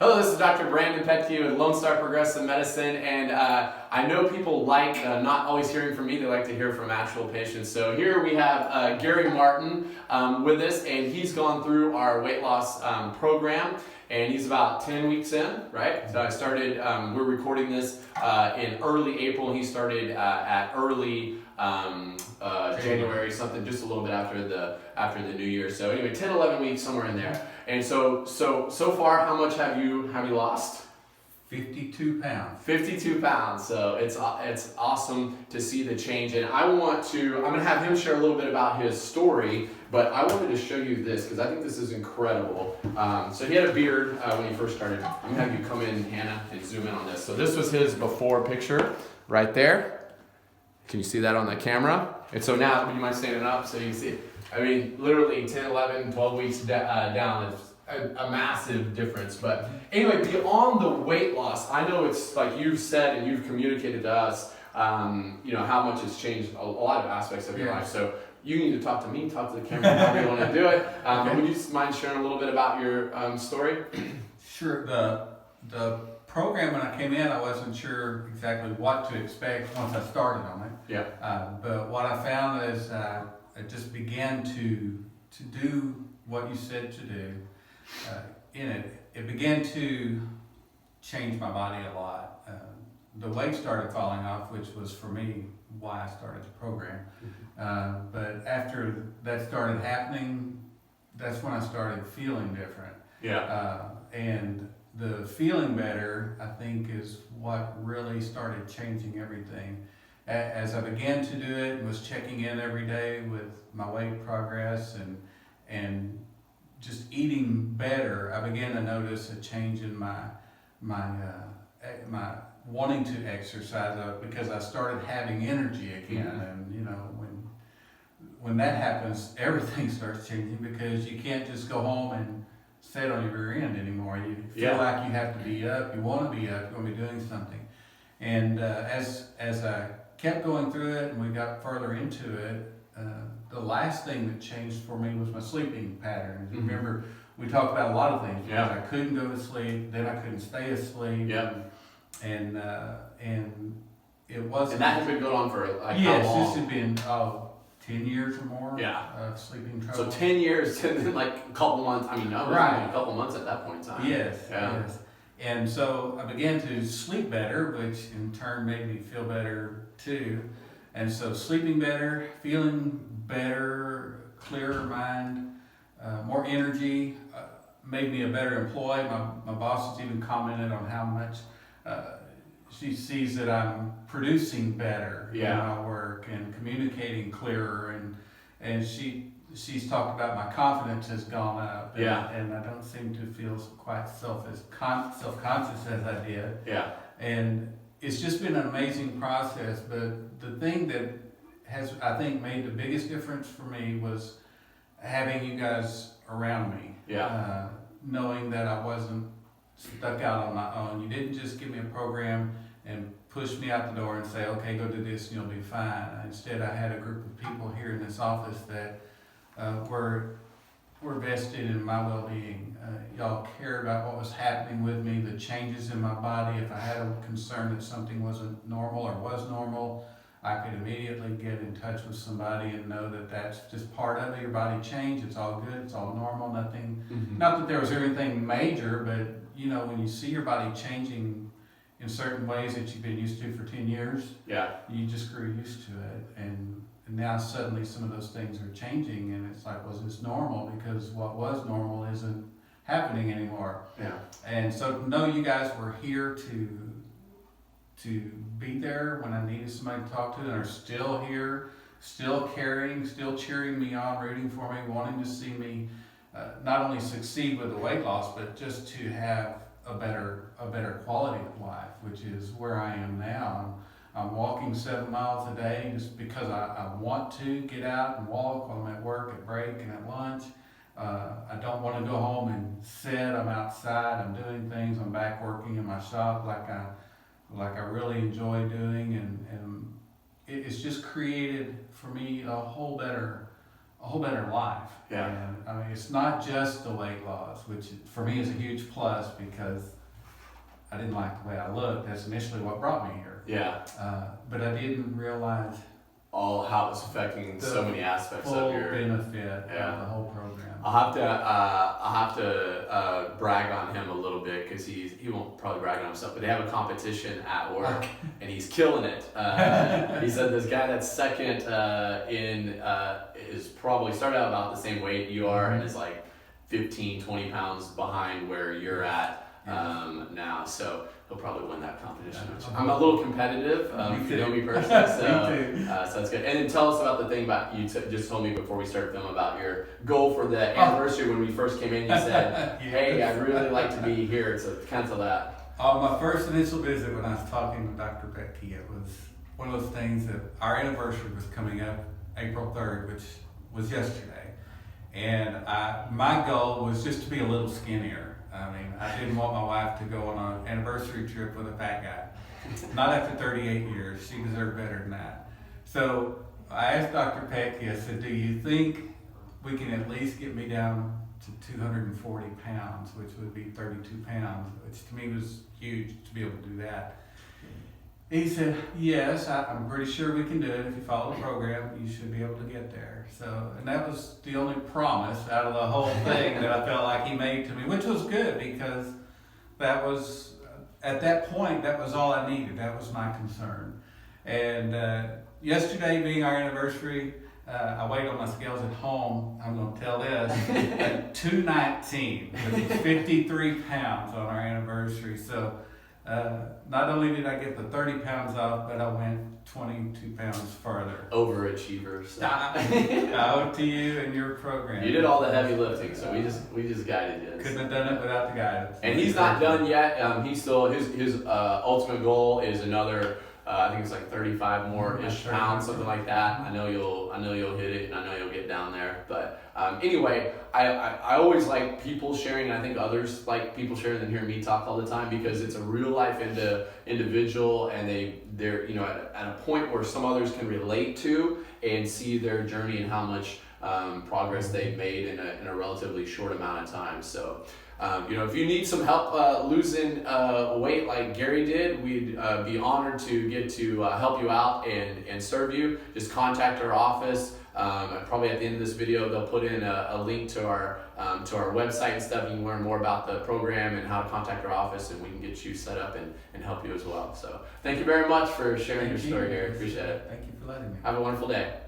Hello, this is Dr. Brandon Petke with Lone Star Progressive Medicine, and I know people like not always hearing from me, they like to hear from actual patients. So here we have Gary Martin with us, and he's gone through our weight loss program, and he's about 10 weeks in, right? So I started, we're recording this in early April, and he started at early January, something just a little bit after the new year. So anyway, 10, 11 weeks, somewhere in there. And so far, how much have you lost? 52 pounds. 52 pounds. So it's awesome to see the change. And I'm going to have him share a little bit about his story, but I wanted to show you this because I think this is incredible. So he had a beard when he first started. I'm going to have you come in, Hannah, and zoom in on this. So this was his before picture right there. Can you see that on the camera? And so now, would you mind standing up so you can see it? I mean, literally 10, 11, 12 weeks down, it's a massive difference. But anyway, beyond the weight loss, I know it's like you've said and you've communicated to us, how much it's changed a lot of aspects of your life. So you need to talk to me, talk to the camera, however you want to do it. Okay. Would you mind sharing a little bit about your story? Sure. The program, when I came in, I wasn't sure exactly what to expect once I started on it. Yeah. But what I found is I just began to do what you said to do. In it began to change my body a lot. The weight started falling off, which was for me why I started the program. But after that started happening, that's when I started feeling different. Yeah. And the feeling better, I think, is what really started changing everything. As I began to do it and was checking in every day with my weight progress and just eating better, I began to notice a change in my wanting to exercise because I started having energy again. And when that happens, everything starts changing because you can't just go home and sit on your rear end anymore. You feel like you have to be up, you want to be up, you're going to be doing something. And as I kept going through it and we got further into it, the last thing that changed for me was my sleeping patterns. Mm-hmm. Remember, we talked about a lot of things. Yeah. I couldn't go to sleep, then I couldn't stay asleep. Yeah. And it wasn't. And that has been going on for like how long? Yes, this had been 10 years or more. Yeah. Of sleeping trouble. So 10 years and then like a couple months. I mean, no, right. A couple months at that point in time. Yes. Yeah. Yes. And so I began to sleep better, which in turn made me feel better too. And so sleeping better, feeling better, clearer mind, more energy, made me a better employee. My boss has even commented on how much she sees that I'm producing better in my work and communicating clearer. And she's talked about my confidence has gone up. And I don't seem to feel quite self-conscious as I did. Yeah. And it's just been an amazing process, but the thing that has, I think, made the biggest difference for me was having you guys around me. Yeah. Knowing that I wasn't stuck out on my own. You didn't just give me a program and push me out the door and say, okay, go do this and you'll be fine. Instead, I had a group of people here in this office that were vested in my well-being. Y'all cared about what was happening with me, the changes in my body. If I had a concern that something wasn't normal or was normal, I could immediately get in touch with somebody and know that that's just part of it. Your body changed, it's all good, it's all normal, nothing. Mm-hmm. Not that there was anything major, but when you see your body changing in certain ways that you've been used to for 10 years, you just grew used to it. And now suddenly some of those things are changing and it's like, was this normal? Because what was normal isn't happening anymore. Yeah. And so to know you guys were here to be there when I needed somebody to talk to and are still here, still caring, still cheering me on, rooting for me, wanting to see me not only succeed with the weight loss, but just to have a better quality of life, which is where I am now. I'm walking 7 miles a day just because I want to get out and walk while I'm at work, at break, and at lunch. I don't want to go home and sit. I'm outside. I'm doing things. I'm back working in my shop like I really enjoy doing, and it's just created for me a whole better a whole better life. Yeah. And I mean, it's not just the weight loss, which for me is a huge plus because I didn't like the way I looked. That's initially what brought me here. Yeah. But I didn't realize All how it's affecting so many aspects full of your. benefit Yeah. of the whole program. I'll have to brag on him a little bit because he won't probably brag on himself, but they have a competition at work and he's killing it. He said this guy that's second is probably started out about the same weight you are and is like 15, 20 pounds behind where you're at now. So he'll probably win that competition. I'm a little competitive, if you know me personally, so that's good. And then tell us about the thing about you just told me before we started filming about your goal for the anniversary when we first came in. You said, "Hey, I'd really like to be here." So cancel that. My first initial visit when I was talking with Dr. Becky, it was one of those things that our anniversary was coming up April 3rd, which was yesterday, and my goal was just to be a little skinnier. I mean, I didn't want my wife to go on an anniversary trip with a fat guy. Not after 38 years. She deserved better than that. So I asked Dr. Pecky, I said, do you think we can at least get me down to 240 pounds, which would be 32 pounds, which to me was huge to be able to do that. He said, yes, I'm pretty sure we can do it. If you follow the program, you should be able to get there. So, and that was the only promise out of the whole thing that I felt like he made to me, which was good because that was, at that point, that was all I needed. That was my concern. And yesterday being our anniversary, I weighed on my scales at home, I'm going to tell this, at 219, which is 53 pounds on our anniversary. So not only did I get the 30 pounds off, but I went 22 pounds further. Overachievers. I owe to you and your program. You did all the heavy lifting, so we just guided you. Couldn't have done it without the guidance. And he's not done yet. He's still his ultimate goal is another. I think it's like 35 more ish pounds, something like that. I know you'll hit it, and I know you'll get down there. But anyway, I always like people sharing, and I think others like people sharing than hearing me talk all the time because it's a real life individual, and they're at a point where some others can relate to and see their journey and how much progress they've made in a relatively short amount of time. So. If you need some help losing weight like Gary did, we'd be honored to get to help you out and serve you. Just contact our office. Probably at the end of this video, they'll put in a link to our website and stuff. You can learn more about the program and how to contact our office, and we can get you set up and help you as well. So thank you very much for sharing your story, Gary. Appreciate it. Thank you for letting me. Have a wonderful day.